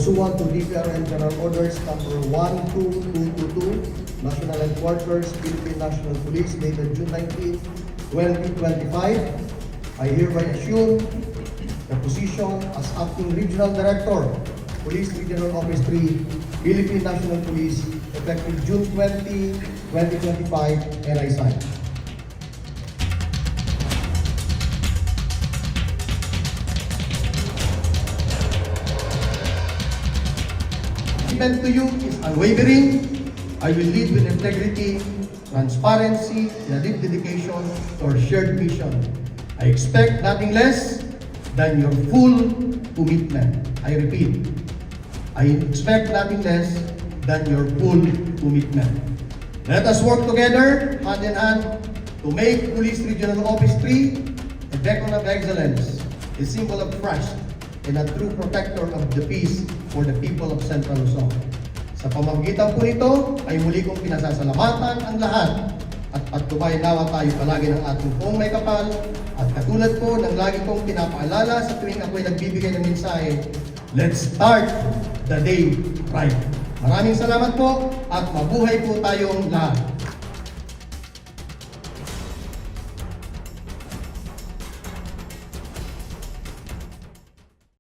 pursuant to DPRM General Orders number 12222, National Headquarters, Philippine National Police, dated June 19, 2025, I hereby assume the position as Acting Regional Director, Police Regional Office 3, Philippine National Police, effective June 20, 2025, and I sign. Commitment to you is unwavering. I will lead with integrity, transparency, and a deep dedication to our shared mission. I expect nothing less than your full commitment. I repeat, I expect nothing less than your full commitment. Let us work together, hand in hand, to make Police Regional Office 3 a beacon of excellence, a symbol of trust, and a true protector of the peace for the people of Central Luzon. Sa pamamagitan po nito ay muli kong pinasasalamatan ang lahat at patnubay nawa tayo palagi ng ating pong may kapal at katulad po ng lagi kong pinapaalala sa tuwing ako'y nagbibigay ng mensahe, let's start the day right. Maraming salamat po at mabuhay po tayong lahat.